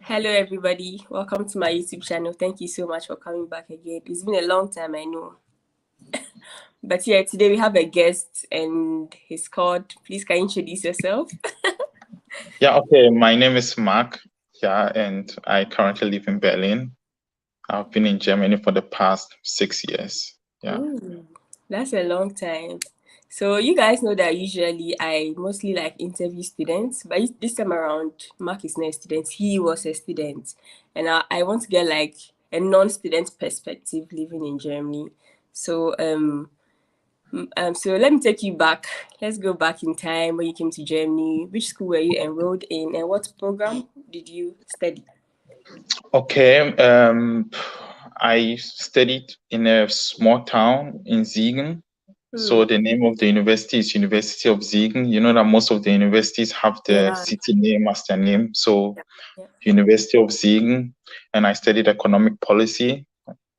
Hello, everybody. Welcome to my YouTube channel. Thank you so much for coming back again. It's been a long time, I know. But yeah, today we have a guest and he's called, please can you introduce yourself? Yeah, okay. My name is Mark. Yeah, and I currently live in Berlin. I've been in Germany for the past 6 years. Yeah. Ooh, that's a long time. So you guys know that usually I mostly like interview students, but this time around, Mark is not a student. He was a student, and I want to get like a non-student perspective living in Germany. So so let me take you back. Let's go back in time when you came to Germany. Which school were you enrolled in, and what program did you study? Okay. I studied in a small town in Siegen. So the name of the university is University of Siegen. You know that most of the universities have the Yeah, city name as their name. So yeah. University of Siegen, and I studied economic policy.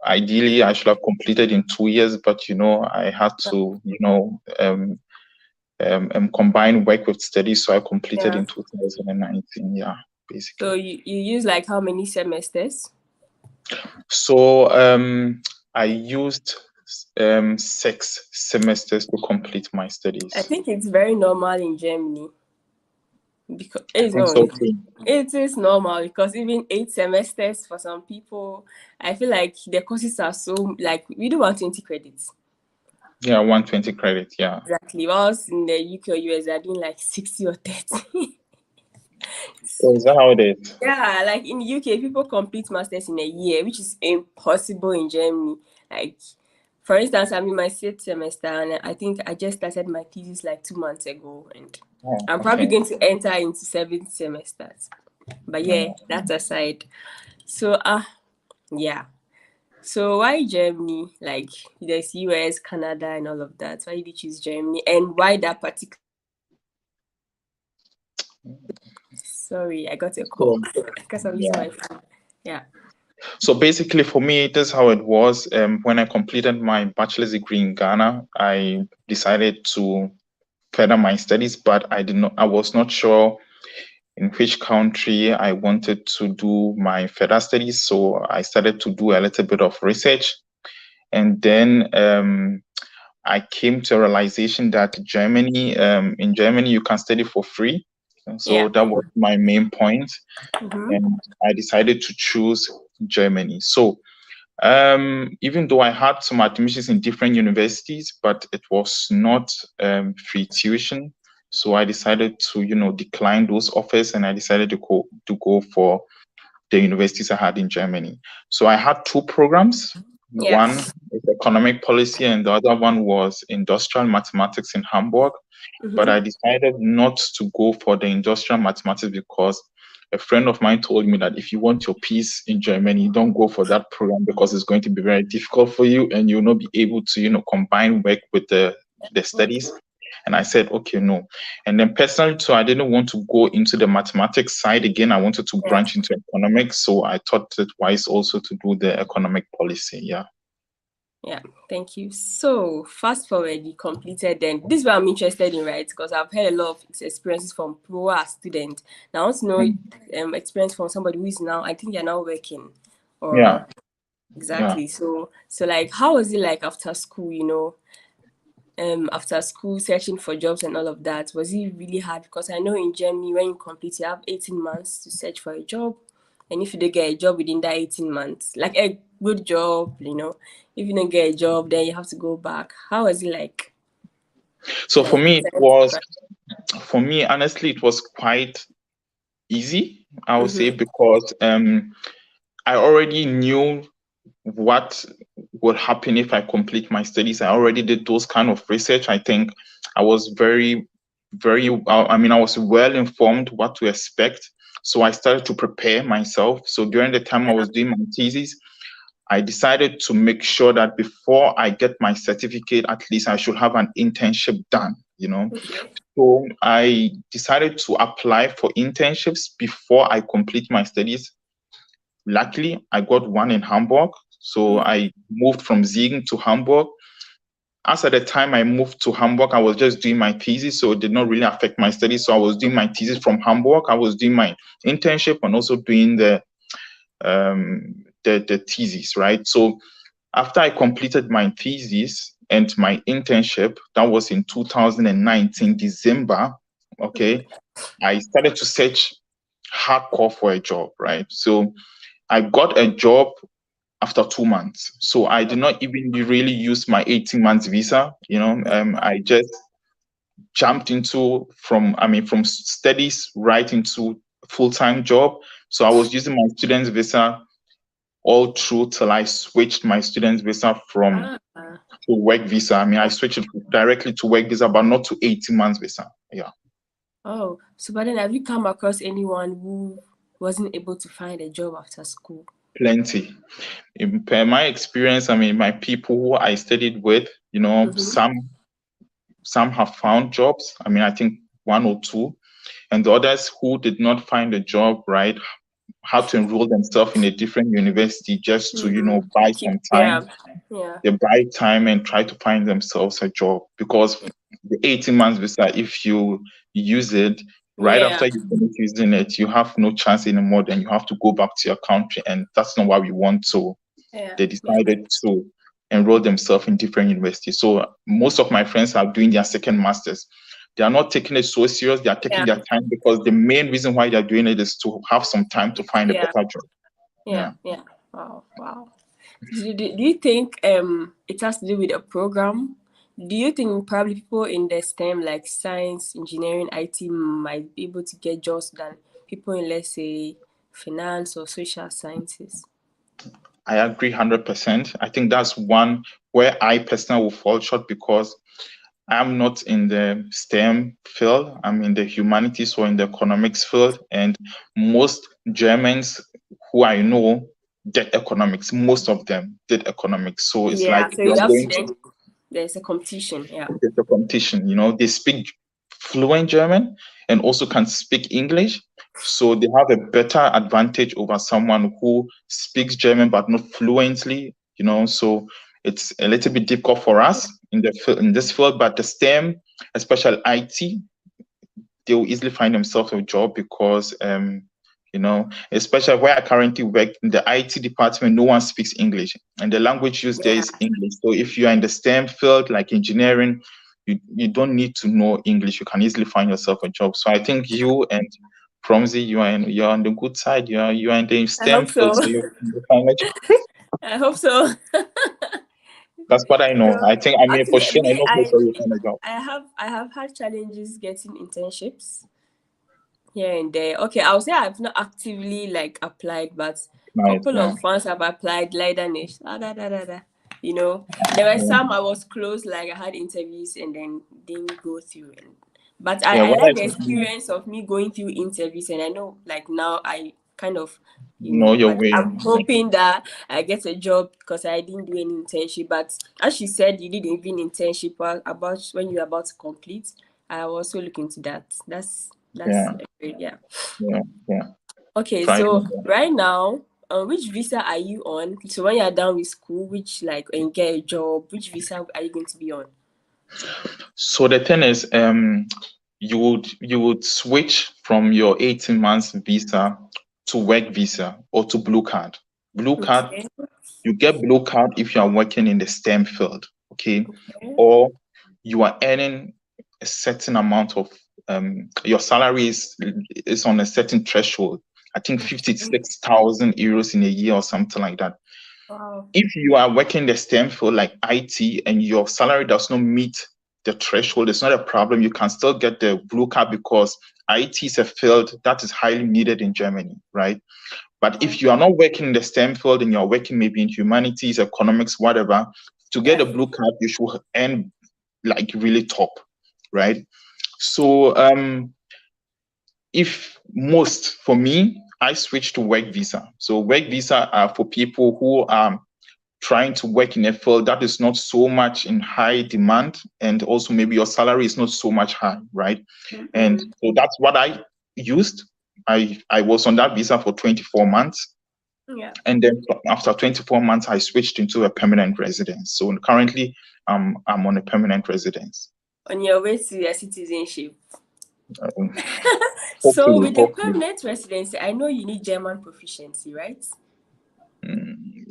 Ideally, I should have completed in 2 years, but I had to, combine work with studies, so I completed Yeah. in 2019. Yeah, So basically. you use like how many semesters? So I used 6 semesters to complete my I studies. think it's very normal in Germany because I it's think no, so too. it is normal because even 8 semesters for some people, I feel like the courses are so like we do want 20 credits. Yeah, 120 credit. Yeah. Exactly. Whilst in the UK or US, they're doing like 60 or 30. So is that how it is? Yeah, like in the UK, people complete masters in a year, which is impossible in Germany. Like, for instance, I'm in my 6th semester, and I think I just started my thesis like 2 months ago, and Oh, I'm probably okay. going to enter into 7 semesters. But yeah, No. that aside. So, yeah. So why Germany? Like, there's US, Canada, and all of that. Why did you choose Germany, and why that particular? Sorry, I got a call So, because I'm using yeah. my phone. Yeah. So basically, for me, this is how it was. When I completed my bachelor's degree in Ghana, I decided to further my studies, but I was not sure in which country I wanted to do my further studies. So I started to do a little bit of research. And then I came to a realization that in Germany, you can study for free. So Yeah. that was my main point. Mm-hmm. And I decided to choose Germany. So even though I had some admissions in different universities, but it was not free tuition. So I decided to, decline those offers, and I decided to go for the universities I had in Germany. So I had two programs. Yeah. One is economic policy, and the other one was industrial mathematics in Hamburg. But I Mm-hmm. decided not to go for the industrial mathematics because a friend of mine told me that if you want your peace in Germany, don't go for that program because it's going to be very difficult for you and you'll not be able to, combine work with the studies. And I said, okay, no. And then personally, too, I didn't want to go into the mathematics side again. I wanted to Yeah. branch into economics. So I thought it wise also to do the economic policy. Yeah. Yeah, thank you. So, fast forward, you completed then. This is what I'm interested in, right? Because I've heard a lot of experiences from pro as student. Now, I want to know Mm. experience from somebody who is now, I think you're now working. Yeah. Or Yeah. exactly. So like, how was it like after school, after school searching for jobs and all of that? Was it really hard? Because I know in Germany, when you complete, you have 18 months to search for a job. And if you don't get a job within that 18 months, like a good job, if you don't get a job, then you have to go back. How was it like? So for Like, me, honestly, it was quite easy, I would say, mm-hmm. because I already knew what would happen if I complete my studies. I already did those kind of research. I think I was I was well informed what to expect. So I started to prepare myself. So during the time I Yeah. was doing my thesis, I decided to make sure that before I get my certificate, at least I should have an internship done. Okay. So I decided to apply for internships before I complete my studies. Luckily, I got one in Hamburg. So Mm-hmm. I moved from Siegen to Hamburg. as at the time I moved to Hamburg, I was just doing my thesis, so it did not really affect my studies. So I was doing my thesis from Hamburg. I was doing my internship and also doing the thesis, right? So after I completed my thesis and my internship, that was in 2019 December. Okay, I started to search hardcore for a job, right? So I got a job after 2 months. So I did not even really use my 18 months visa. I just jumped into from studies right into full-time job. So I was using my student's visa all through till I switched my student's visa from Ah. to work visa. I switched it directly to work visa, but not to 18 months visa. Yeah. Oh, so but then have you come across anyone who wasn't able to find a job after school? Plenty. In per my experience, my people who I studied with, Mm-hmm. some have found jobs. I think one or two, and the others who did not find a job, right, had to enroll themselves in a different university just to, Mm-hmm. buy Keep, some time. yeah, yeah, They buy time and try to find themselves a job, because the 18 months visa, if you use it right yeah, after you finish using it, you have no chance anymore. Then you have to go back to your country, and that's not what we want. So yeah, they yeah, decided to enroll themselves in different universities. So most of my friends are doing their second masters. They are not taking it so serious. They are taking yeah, their time, because the main reason why they're doing it is to have some time to find a yeah, better job. yeah, Yeah. yeah. Wow, wow. Do you think it has to do with a program? Do you think probably people in the STEM like science, engineering, IT might be able to get jobs than people in, let's say, finance or social sciences? I agree 100%. I think that's one where I personally will fall short, because I'm not in the STEM field. I'm in the humanities or in the economics field, and most Germans who I know did economics. Most of them did economics. So it's Yeah, like so you you are have to going then to there's a competition. Yeah. the competition. They speak fluent German and also can speak English. So they have a better advantage over someone who speaks German but not fluently. So it's a little bit difficult for us in this field, but the STEM, especially IT, they will easily find themselves a job, because especially where I currently work in the IT department, no one speaks English, and the language used there Yeah. is English. So if you are in the STEM field like engineering, you don't need to know English. You can easily find yourself a job. So I think you and Promzi, you're on the good side. You are in the I STEM hope field, so. so you find a job. I hope so. That's what I know. So I think for actually, sure I me, know for sure you find a job. I have had challenges getting internships here and there. Okay, I'll say I've not actively like applied, but Right. couple Yeah. of ones I've applied, like that, You know, there were Yeah. some I was close, like I had interviews and then didn't go through. But Yeah. I What like I the experience of me going through interviews, and I know like now I kind of, know your but way. I'm hoping that I get a job because I didn't do any internship. But as she said, you did even internship about when you're about to complete. I also look into that. That's Yeah. yeah. Yeah. Yeah. Okay, Try. so right now, which visa are you on? So when you're done with school, which like and get a job, which visa are you going to be on? So the thing is, you would switch from your 18 months visa to work visa or to blue card. Blue card, Okay. you get blue card if you are working in the STEM field, okay, Okay. or you are earning a certain amount of your salary is on a certain threshold. I think 56,000 euros in a year or something like that. Wow. If you are working the STEM field like IT and your salary does not meet the threshold, it's not a problem. You can still get the blue card, because IT is a field that is highly needed in Germany, right? But if you are not working in the STEM field and you're working maybe in humanities, economics, whatever, to get Yeah. a blue card, you should earn like really top, right? So if most for me, I switched to work visa. So work visa are for people who are trying to work in a field that is not so much in high demand, and also maybe your salary is not so much high, right? And Mm-hmm. so that's what I used. I was on that visa for 24 months, Yeah. And then after 24 months, I switched into a permanent residence. So currently, I'm on a permanent residence. On your way to your citizenship. Um, So hopefully, with the hopefully. permanent residency, I know you need German proficiency, right? Mm,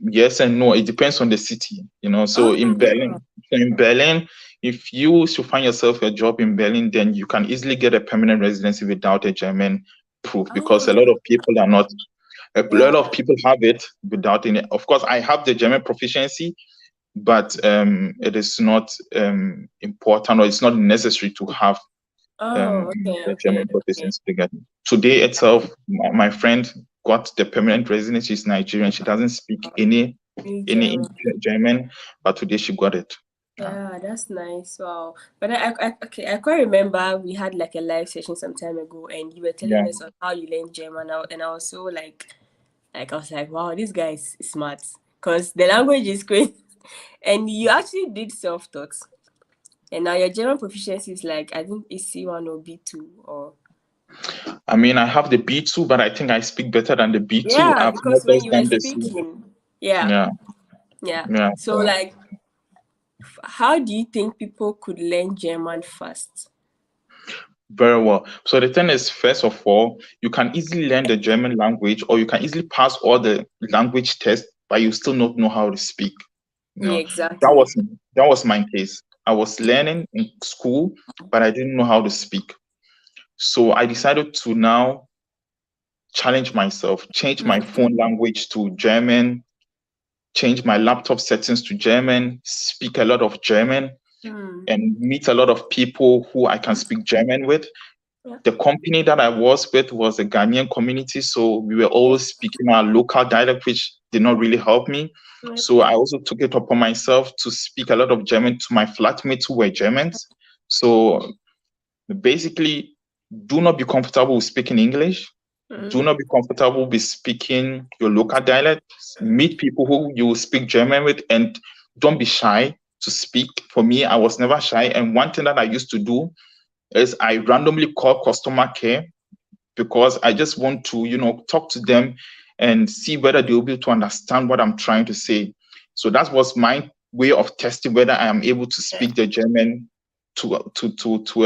yes and no. It depends on the city, So in Oh, Berlin, if you should find yourself a job in Berlin, then you can easily get a permanent residency without a German proof because a lot oh, of people are not. A yeah. lot of people have it without any. Of course, I have the German proficiency, but it is not important or it's not necessary to have Oh, okay, the okay, German okay. proficiency together. Today itself, my friend got the permanent residence. She's Nigerian. She doesn't speak New any German. German, but today she got it. Yeah. Yeah, that's nice. Wow. But okay, I quite remember we had like a live session some time ago, and you were telling Yeah. us on how you learned German, and I was so like I was like, wow, this guy is smart, because the language is great, and you actually did self taught, and now your German proficiency is like I think it's C1 or B2 or I mean, I have the B2, but I think I speak better than the B2. yeah, I've not because when just you were done the C. speaking, yeah, Yeah. yeah. Yeah. So like, how do you think people could learn German fast? Very well. So the thing is, first of all, you can easily learn the German language, or you can easily pass all the language tests, but you still not know how to speak. You Yeah, know, that exactly. was that was my case. I was learning in school, but I didn't know how to speak. So I decided to now challenge myself, change my Mm, phone language to German, change my laptop settings to German, speak a lot of German, mm, and meet a lot of people who I can speak German with. yeah, The company that I was with was a Ghanaian community, so we were yeah, always speaking our local dialect, which did not really help me. yeah, So I also took it upon myself to speak a lot of German to my flatmates who were Germans. So basically, do not be comfortable with speaking English. Do mm, not be comfortable with speaking your local dialect. Meet people who you speak German with, and don't be shy to speak. For me, I was never shy. And one thing that I used to do is I randomly call customer care because I just want to, talk to them and see whether they'll be able to understand what I'm trying to say. So that was my way of testing whether I am able to yeah. speak the German to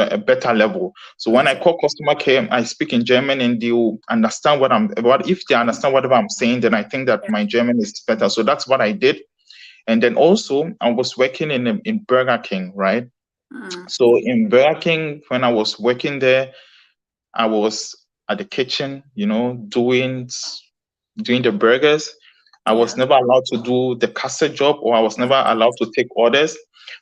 a better level. So when I Okay. call customer care, I speak in German and they'll understand what I'm about. If they understand whatever I'm saying, then I think that Yeah. my German is better. So that's what I did. And then also I was working in Burger King, right? Mm, So in Burger King, when I was working there, I was at the kitchen, doing the burgers. I was yeah. never allowed to do the cassette job, or I was never allowed to take orders.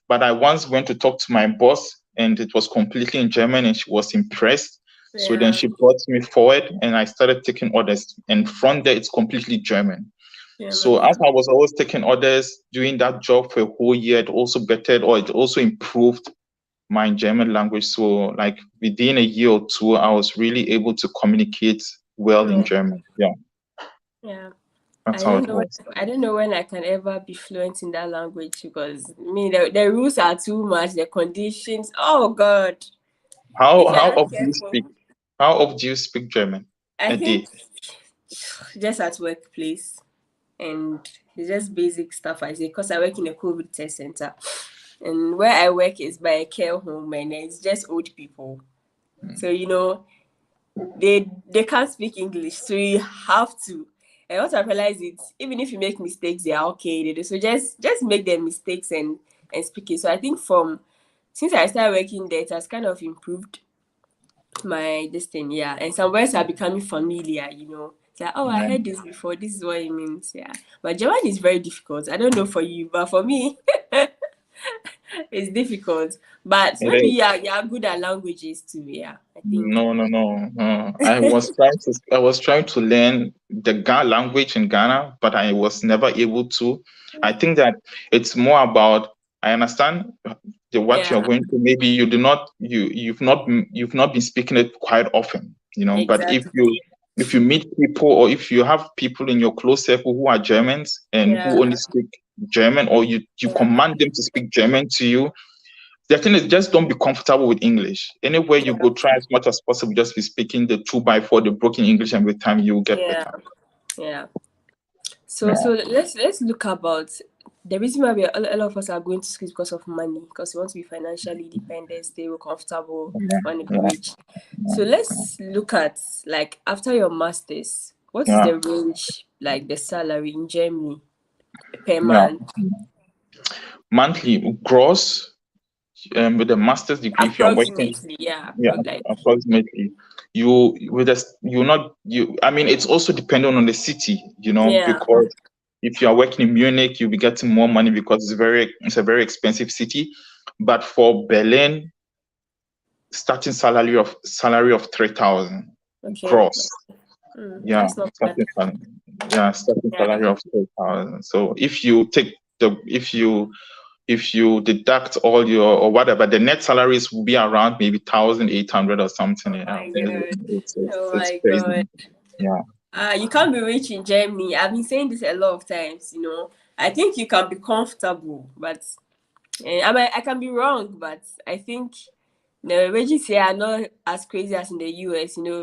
But I once went to talk to my boss, and it was completely in German, and she was impressed. So then Yeah. she brought me forward, and I started taking orders. And from there, it's completely German. Yeah, So man. as I was always taking orders, doing that job for a whole year, it also bettered or it also improved my German language. So like within a year or two, I was really able to communicate well in Yeah. German. Yeah, Yeah. that's how it was. I don't know when I can ever be fluent in that language because I mean the rules are too much, the conditions. Oh God. How If you're how not often do you careful. speak? How often do you speak German I a day? think just at workplace and it's just basic stuff I say because I work in a COVID test center. And where I work is by a care home and it's just old people. So they can't speak English, so you have to. And what I realize is even if you make mistakes, they are okay. They do. So just make their mistakes and speak it. So I think from since I started working there, it has kind of improved my this thing, yeah. And some words are becoming familiar. It's like, oh, I Yeah. heard this before. This is what it means, yeah. But German is very difficult. I don't know for you, but for me, it's difficult. But It maybe is. you're good at languages too, yeah. I think. No, no, no, no. I was trying to learn the Ga language in Ghana, but I was never able to. I think that it's more about I understand what you're Yeah, going through. Maybe you do not you've not been speaking it quite often, But if exactly. you meet people or if you have people in your close circle who are Germans and who Yeah, only speak German, or you yeah, command them to speak German to you, the thing is, just don't be comfortable with English. Anywhere you go, try as much as possible, just be speaking the two by four, the broken English, and with time you will get yeah, better. yeah. So let's look about the reason why all of us are going to school is because of money, because we want to be financially independent, stable, comfortable Yeah, when we yeah, rich. So let's look at, like, after your masters, what is yeah, the range, like the salary in Germany per yeah. month? Monthly gross, with a master's degree, if you're working, Approximately, yeah, yeah, like, approximately. You with us, you not you. I mean, it's also dependent on the city, yeah. because if you are working in Munich, you'll be getting more money because it's a very expensive city. But for Berlin, starting salary of 3,000 Okay. gross. Yeah, That's not bad. starting salary. Yeah, starting Yeah. salary of 3,000. So if you deduct all your or whatever, the net salaries will be around maybe 1,800 or something. Oh Yeah, my god. Oh it's my crazy. god. Yeah, You can't be rich in Germany. I've been saying this a lot of times, you know. I think you can be comfortable, but I can be wrong, but I think the wages here are not as crazy as in the US. You know,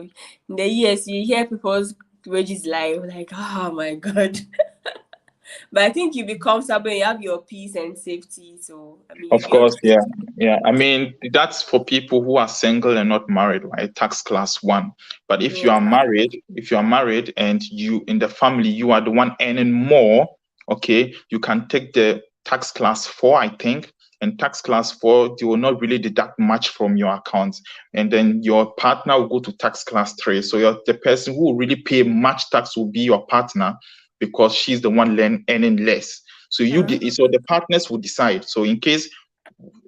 in the US, you hear people's wages like, oh my god. But I think you be comfortable, you have your peace and safety. So, I mean, you'll of be course. okay. Yeah, yeah. I mean, that's for people who are single and not married, right? Tax class one. But Yeah. if you are married and you in the family, you are the one earning more, okay, you can take the tax class four, I think. And tax class four, they will not really deduct much from your account. And then your partner will go to tax class three. So the person who will really pay much tax will be your partner because she's the one earning less. So Uh, so the partners will decide. So in case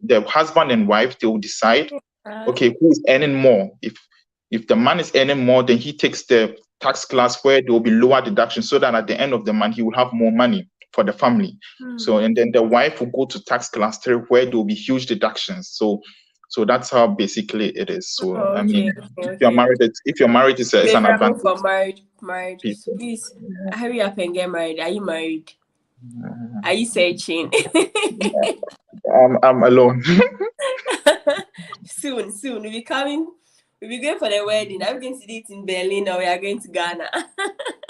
the husband and wife, they will decide, uh, okay, who is earning more. If the man is earning more, then he takes the tax class where there will be lower deduction, so that at the end of the month he will have more money for the family. So and then the wife will go to tax class three where there will be huge deductions. So that's how basically it is. So oh, I okay, mean, okay, okay. if you're married, it's an Favorable for advantage. married. So People. please hurry up and get married. Are you married? Are you searching? I'm alone. Soon. We'll be coming. We'll be going for the wedding. Are we going to do it in Berlin or we are going to Ghana?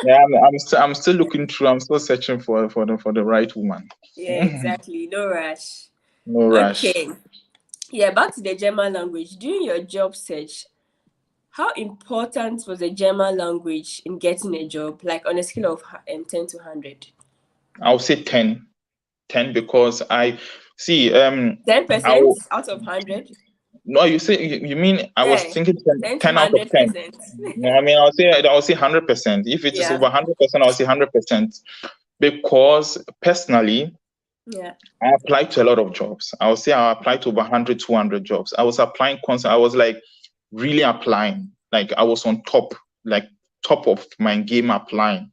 Yeah, I'm still looking through. I'm still searching for the right woman. Yeah, exactly. No rush. No rush. Okay. Yeah, back to the German language. During your job search, how important was the German language in getting a job? Like on a scale of 10 to 100? I'll say 10. 10 because I see 10% I'll out of 100? no you say you mean I was Yeah, thinking 10, 10 to 10 out of 10. 100%. No, I mean I'll say 100%. If it is Yeah, over 100%, I'll say 100%. Because personally, yeah. I applied to a lot of jobs. I would say I applied to over 100, 200 jobs. I was applying constantly. I was like really applying. Like I was on top, like top of my game applying.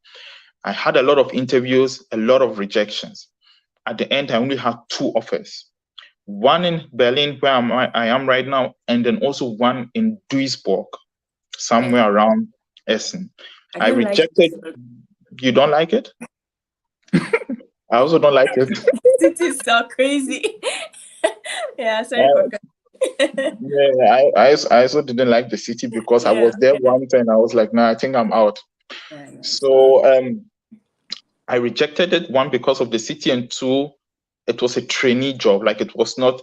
I had a lot of interviews, a lot of rejections. At the end, I only had two offers. One in Berlin, where I am right now, and then also one in Duisburg, I, somewhere around Essen. I I don't like rejected. this one. You don't like it? I also don't like it. It is so crazy. Yeah, sorry for Uh, cutting. yeah, I also didn't like the city because I Yeah. was there once and I was like, no, I think I'm out. Yeah, yeah, it's fine. So I rejected it, one because of the city, and two, it was a trainee job. Like it was not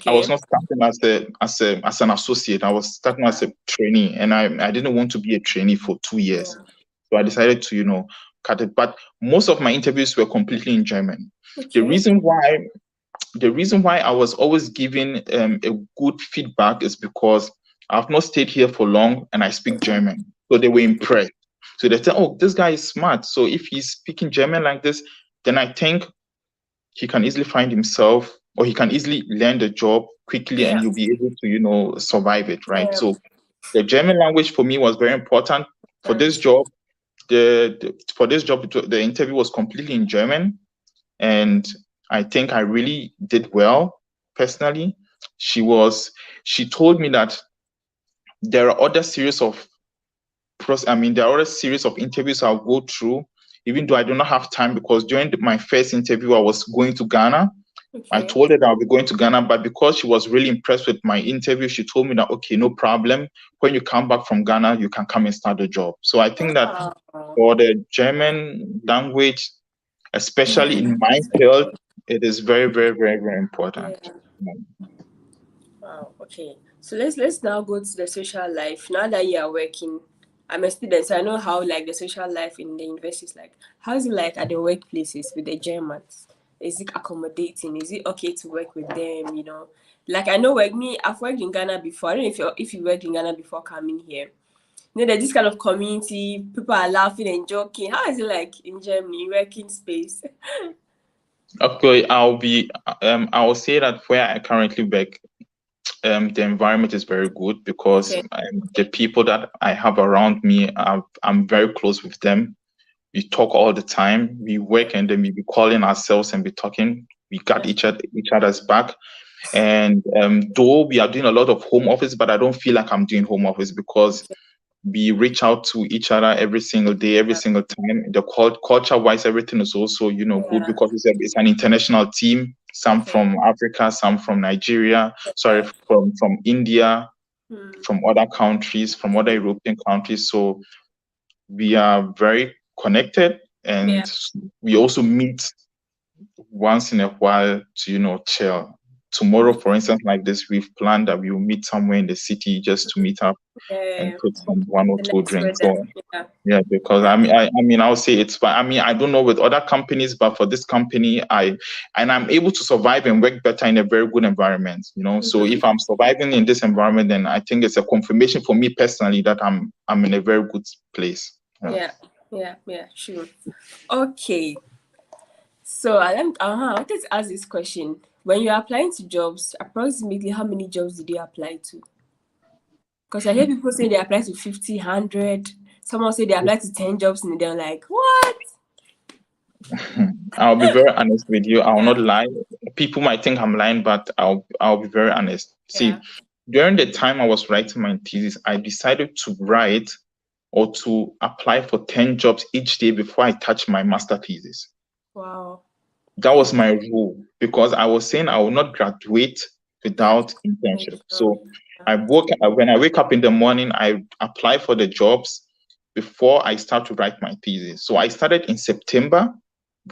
I was Okay. not starting as an associate. I was starting as a trainee, and I didn't want to be a trainee for 2 years. Yeah. So I decided to cut it. But most of my interviews were completely in German. The Okay. reason why the reason why I was always giving a good feedback is because I've not stayed here for long and I speak German. So they were impressed. So they said, "Oh, this guy is smart. So if he's speaking German like this, then I think he can easily find himself, or he can easily learn the job quickly and Yeah. you'll be able to survive it, right?" Yeah. So the German language for me was very important for this Nice. job. For this job, the interview was completely in German, and I think I really did well personally. She told me that there are other series of there are other series of interviews I'll go through, even though I do not have time, because during my first interview I was going to Ghana. I Okay. told her that I'll be going to Ghana, but because she was really impressed with my interview, she told me that, okay, no problem. When you come back from Ghana, you can come and start the job. So I think that Oh. for the German language, especially in my field. It is very, very, very, very important. Yeah. Wow. Okay. So let's now go to the social life. Now that you are working, I'm a student, so I know how like the social life in the university is like. How is it like at the workplaces with the Germans? Is it accommodating? Is it okay to work with them? You know, like I know like me, I've worked in Ghana before. I don't know if you worked in Ghana before coming here. You know, there's this kind of community. People are laughing and joking. How is it like in Germany working space? Okay, I'll say that where I currently work, the environment is very good because Okay. the people that I have around me, I'm very close with them. We talk all the time. We work and then we be calling ourselves and be talking. We got each other's back. And though we are doing a lot of home office, but I don't feel like I'm doing home office because Okay. we reach out to each other every single day, every Yeah. single time. The culture wise, everything is also, good Yeah. because it's an international team. Some Okay. from Africa, some from Nigeria, sorry, Yeah. from India, Hmm. from other countries, from other European countries. So we are very connected, Yeah. and we also meet once in a while to chill. Tomorrow, for instance, like this, we've planned that we will meet somewhere in the city just to meet up and Yeah. put some one or The two nice drinks. weather. So Yeah. yeah, because Yeah. I'll say it's fine. I mean, I don't know with other companies, but for this company, I'm able to survive and work better in a very good environment. So if I'm surviving in this environment, then I think it's a confirmation for me personally that I'm in a very good place. Yeah. Yeah. Yeah. Yeah. True. Okay. So I wanted to ask this question. When you're applying to jobs, approximately how many jobs did you apply to? Because I hear people say they apply to 50, 100. Someone say they apply to 10 jobs and they're like, what? I'll be very honest with you. I'll Yeah. not lie. People might think I'm lying, but I'll be very honest. Yeah. See, during the time I was writing my thesis, I decided to write or to apply for 10 jobs each day before I touch my master thesis. Wow. That was my rule because I was saying I will not graduate Yeah. without Make internship. sure. So when I wake up in the morning, I apply for the jobs before I start to write my thesis. So I started in September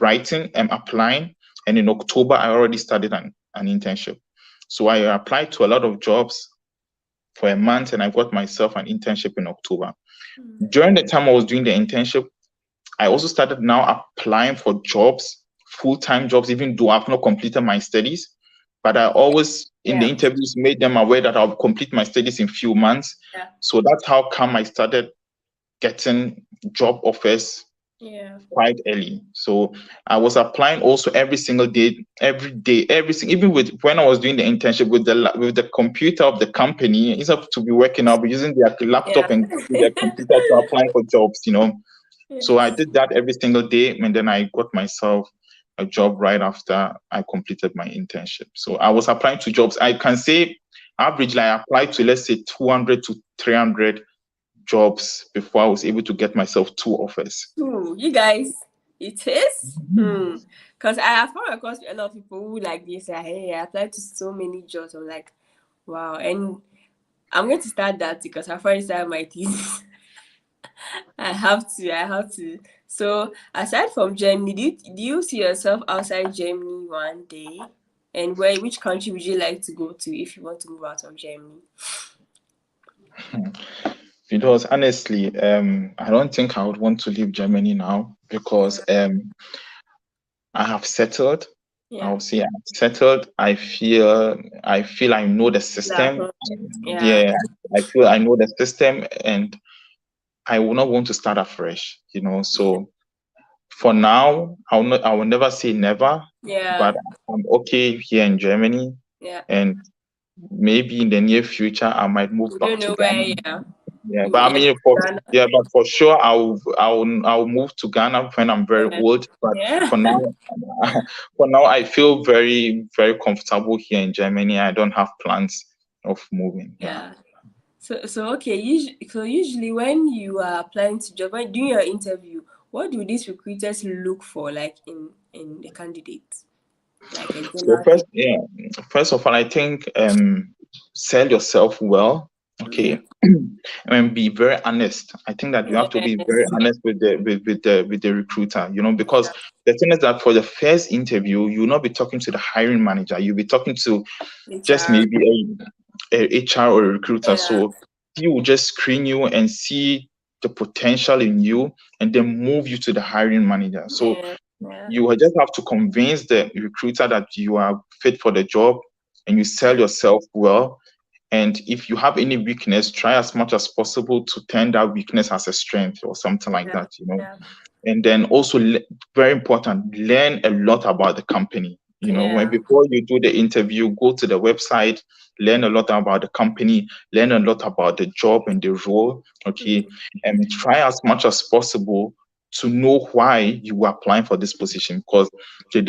writing and applying, and in October I already started an internship. So I applied to a lot of jobs for a month, and I got myself an internship in October. During the time I was doing the internship, I also started now applying for jobs, full-time jobs, even though I've not completed my studies. But I always, in the Yeah. interviews, made them aware that I'll complete my studies in few months. Yeah. So that's how come I started getting job offers Yeah. quite early. So I was applying also every single day, even with when I was doing the internship with the computer of the company, instead of to be working, I'll be using their Yeah. laptop and their computer to apply for jobs. So I Yes. did that every single day, and then I got myself a job right after I completed my internship. So I was applying to jobs. I can say averagely I applied to, let's say, 200 to 300 jobs before I was able to get myself two offers. You guys, it is. Because I have come across a lot of people who like this. Say, hey, I applied to so many jobs. I'm like, wow. And I'm going to start that because I've already started my thesis. I have to. I have to. So, aside from Germany, do you see yourself outside Germany one day? And which country would you like to go to if you want to move out of Germany? Because honestly, I don't think I would want to leave Germany now because Yeah. I have settled. I Yeah. would say I've settled. I feel I know the system. Yeah. Yeah, I feel I know the system, and I will not want to start afresh. Yeah. So for now, I will never say never, Yeah. but I'm okay here in Germany, Yeah. and maybe in the near future I might move You back don't to know Ghana. where, yeah. Yeah, but I Yeah. mean, Ghana. for sure, I'll move to Ghana when I'm very Yeah. old. But Yeah. for now, for now, I feel very, very comfortable here in Germany. I don't have plans of moving. Yeah. Yeah. So okay. Usually when you are applying to job, when doing your interview, what do these recruiters look for, like in the candidate, like a So general thing? first of all, I think sell yourself well. Okay. And be very honest. I think that you have to be very Yes. honest with the recruiter, because the thing is that for the first interview, you'll not be talking to the hiring manager. You'll be talking to just HR. maybe a HR or a recruiter. Yeah. So he will just screen you and see the potential in you and then move you to the hiring manager. So Yeah. Yeah. you will just have to convince the recruiter that you are fit for the job and you sell yourself well. And if you have any weakness, try as much as possible to turn that weakness as a strength or something like Yeah. that. Yeah. And then also, very important, learn a lot about the company. When Yeah. before you do the interview, go to the website, learn a lot about the company, learn a lot about the job and the role. Okay. And try as much as possible to know why you are applying for this position, because they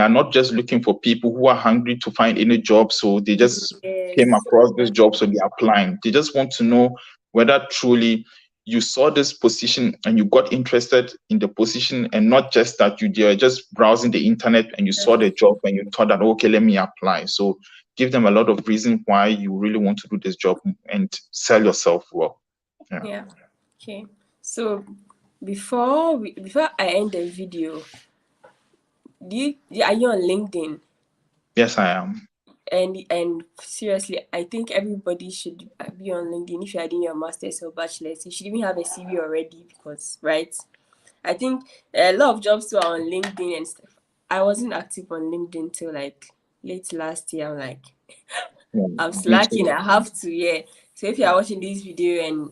are not just looking for people who are hungry to find any job. So they just came Yes. across this job, so they're applying. They just want to know whether truly you saw this position and you got interested in the position, and not just that you are just browsing the internet and you saw the job and you thought that, okay, let me apply. So give them a lot of reason why you really want to do this job and sell yourself well. Yeah. Yeah. Okay. So before I end the video, are you on LinkedIn? Yes, I am. And seriously, I think everybody should be on LinkedIn. If you are doing your masters or bachelors, you should even have a CV already, because right. I think a lot of jobs too are on LinkedIn and stuff. I wasn't active on LinkedIn till like late last year. I'm like, Yeah, I'm me slacking. too. I have to, yeah. So if you are watching this video and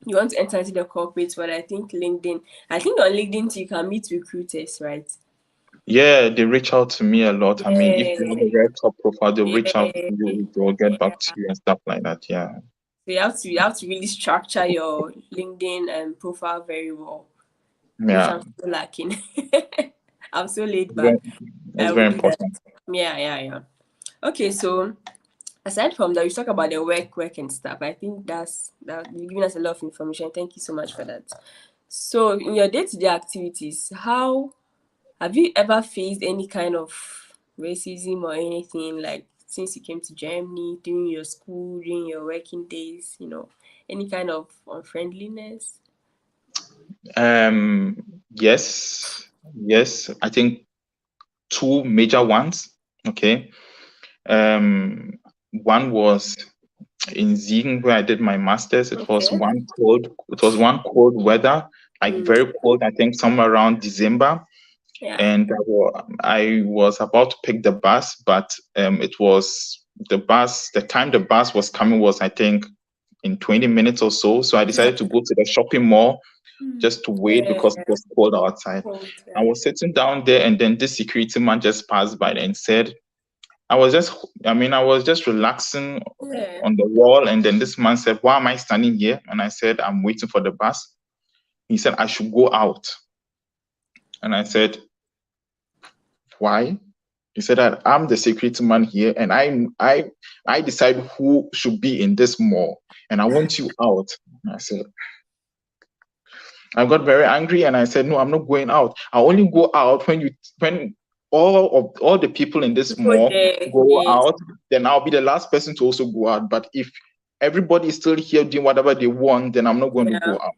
you want to enter into the corporate world, I think LinkedIn. I think on LinkedIn too, you can meet recruiters, right? Yeah, they reach out to me a lot. I mean, if you have Yeah, a very top profile, they'll reach out yeah. to you, they'll get back to you and stuff like that. Yeah. So you have to really structure your LinkedIn profile very well, which Yeah. I'm still lacking. I'm so laid It's very, back. it's I will very do that. important. Yeah, yeah, yeah. Okay, so aside from that, we talk about the work and stuff. I think that you've given us a lot of information. Thank you so much for that. So in your day-to-day activities, how have you ever faced any kind of racism or anything, like since you came to Germany, during your school, during your working days, any kind of unfriendliness? Um, yes, yes. I think two major ones. Okay. Um, One was in Siegen where I did my masters. Okay. It was one cold weather, like Mm, very cold. I think somewhere around December, yeah. and I was about to pick the bus, but it was the bus. The time the bus was coming was, I think, in 20 minutes or so. So I decided to go to the shopping mall just to wait because it Yeah. was cold outside. Cold, I yeah. was sitting down there, and then this security man just passed by and said, I was just relaxing Yeah. on the wall. And then this man said, why am I standing here? And I said, I'm waiting for the bus. He said, I should go out. And I said, why? He said that I'm the security man here, and I decide who should be in this mall, and I want you out. And I said, I got very angry and I said, no, I'm not going out. I only go out when all the people in this People mall there, go yes. out, then I'll be the last person to also go out. But if everybody is still here doing whatever they want, then I'm not going to go Yeah. out.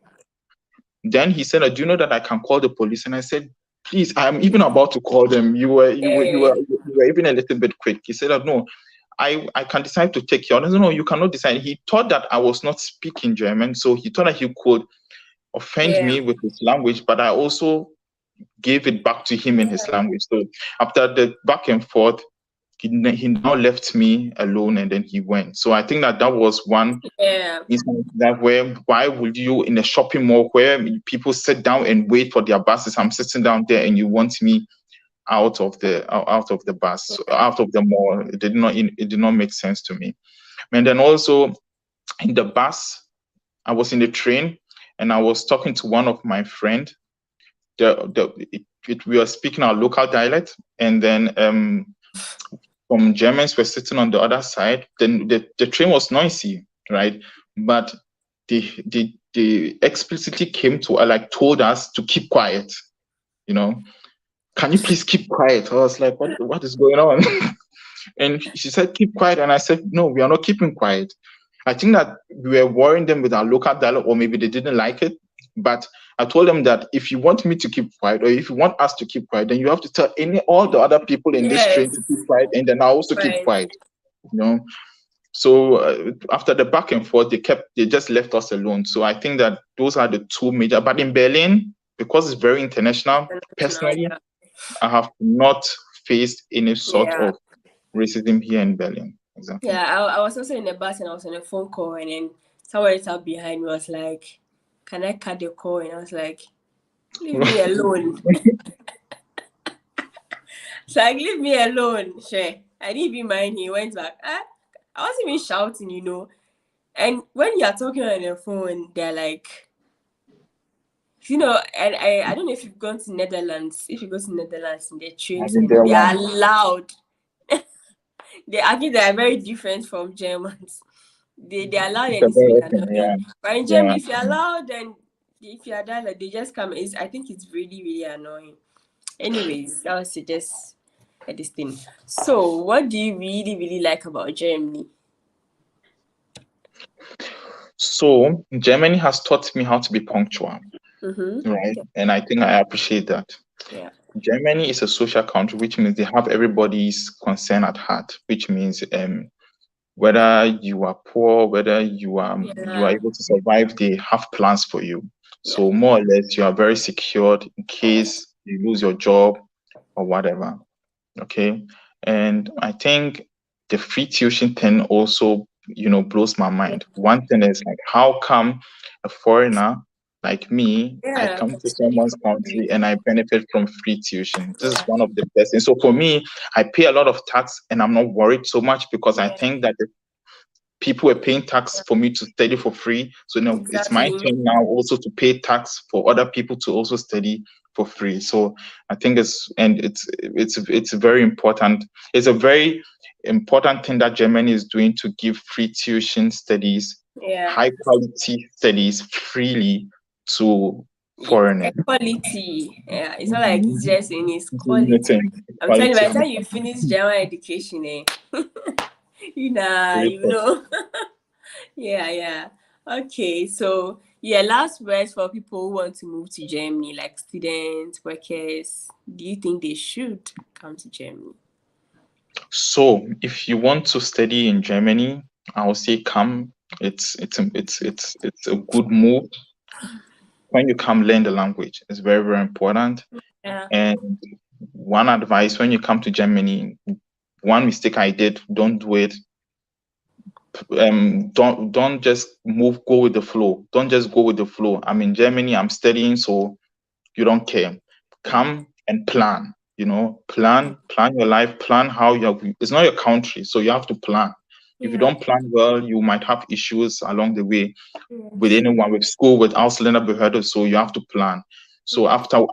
Then he said, do you know that I can call the police? And I said, please, I'm even about to call them. Yeah. You were even a little bit quick. He said, no, I can decide to take you out. I said, no, you cannot decide. He thought that I was not speaking German, so he thought that he could offend Yeah. me with his language, but I also gave it back to him in his language. So after the back and forth, he now left me alone and then he went. So I think that was one Yeah. instance that where why would you in a shopping mall where people sit down and wait for their buses? I'm sitting down there and you want me out of the bus, out of the mall. It did not make sense to me. And then also in the bus, I was in the train and I was talking to one of my friend. We were speaking our local dialect, and then some Germans were sitting on the other side. Then the train was noisy, right? But they explicitly came to like told us to keep quiet. You know, can you please keep quiet? I was like, what is going on? And she said, keep quiet. And I said, no, we are not keeping quiet. I think that we were worrying them with our local dialect, or maybe they didn't like it. But I told them that if you want me to keep quiet, or if you want us to keep quiet, then you have to tell all the other people in this train to keep Yes. quiet, and then I'll also keep Right. quiet. You know. So after the back and forth, they just left us alone. So I think that those are the two major. But in Berlin, because it's very international, No, personally, yeah. I have not faced any sort Yeah. of racism here in Berlin. Exactly. Yeah. I was also in the bus and I was on a phone call and then someone sat behind me was like, "Can I cut the call?" And I was like, "Leave me alone." It's like, "Leave me alone." Sure. I didn't even mind. He went back. I wasn't even shouting, you know. And when you're talking on the phone, they're like, you know, and I don't know if you've gone to Netherlands. If you go to Netherlands in the I've trains, been and there they are once. loud. They are very different from Germans. They are loud and They're it's very really open. annoying. Yeah. But in Yeah. Germany, if you're loud and if you're that, like, they just come. I think it's really, really annoying. Anyways, that was just this thing. So, what do you really, really like about Germany? So Germany has taught me how to be punctual, Mm-hmm. right? And I think I appreciate that. Yeah. Germany is a social country, which means they have everybody's concern at heart, which means whether you are poor, whether you are Yeah. able to survive, they have plans for you. Yeah. So more or less, you are very secured in case you lose your job or whatever. Okay. And I think the free tuition thing also, blows my Yeah. mind. One thing is like, how come a foreigner like me, I Yeah. come Can to study someone's for country free. and I benefit from free tuition? This is Yeah. one of the best things. So for me, I pay a lot of tax and I'm not worried so much because I Yeah. think that the people were paying tax for me to study for free. So now it's my Exactly. turn now also to pay tax for other people to also study for free. So I think it's very important. It's a very important thing that Germany is doing to give free tuition studies, Yeah. high quality studies freely to foreigners. Equality. Yeah. It's not like it's Mhm. just in its quality. Anything, I'm telling you, by quality. the time you finish German education, you know. Yeah, yeah. Okay, so yeah, last words for people who want to move to Germany, like students, workers. Do you think they should come to Germany? So, if you want to study in Germany, I would say come. It's a good move. When you come, learn the language. It's very, very important. Yeah, And one advice when you come to Germany, one mistake I did, don't do it. Don't just go with the flow. Don't just go with the flow. I'm in Germany, I'm studying, so you don't care. yeah, Come and plan. Plan your life, plan how you're. It's not your country, so you have to plan. If you yeah. don't plan well, you might have issues along the way with Yes. anyone, with school, with Ausländerbehörde. So you have to plan. So Yeah, after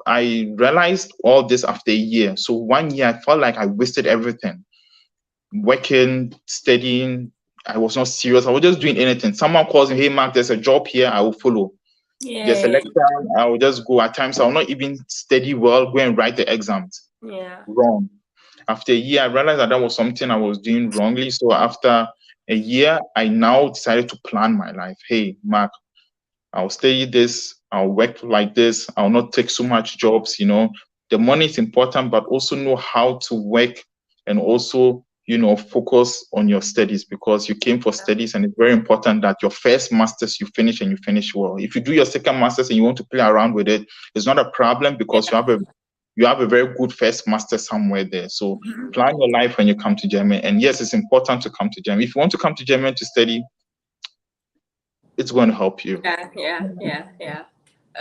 I realized all this after a year. So 1 year I felt like I wasted everything. Working, studying, I was not serious. I was just doing anything. Someone calls me, hey Mark, there's a job here, I will follow. There's a yeah, lecture, I will just go. At times, I will not even study well, go and write the exams. yeah, Wrong. After a year, I realized that was something I was doing wrongly. So after a year, I now decided to plan my life. Hey, Mark, I'll study this, I'll work like this, I'll not take so much jobs. The money is important, but also know how to work and also, focus on your studies because you came for studies and it's very important that your first masters you finish and you finish well. If you do your second masters and you want to play around with it, it's not a problem because yeah. you have a very good first master somewhere there. So plan your life when you come to Germany. And yes, it's important to come to Germany. If you want to come to Germany to study, it's going to help you. Yeah, yeah, yeah, yeah.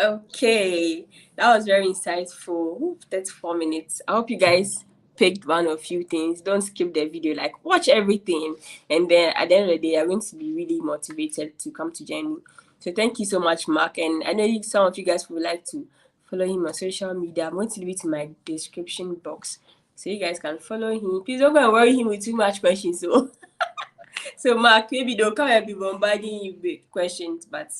Okay, that was very insightful. Ooh, that's 4 minutes. I hope you guys picked one or few things. Don't skip the video. Like, watch everything, and then at the end of the day, you're going to be really motivated to come to Germany. So thank you so much, Mark. And I know some of you guys would like to follow him on social media. I'm going to leave it in my description box so you guys can follow him. Please don't go and worry him with too much questions. So so, Mark, maybe they'll come and be bombarding you with questions, but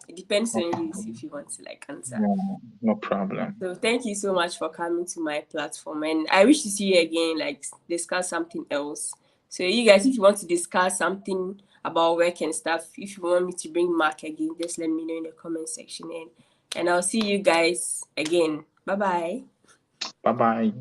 it depends on you if you want to like answer. No, no problem. So, thank you so much for coming to my platform, and I wish to see you again, like discuss something else. So you guys, if you want to discuss something about work and stuff, if you want me to bring Mark again, just let me know in the comment section, and I'll see you guys again. Bye bye. Bye bye.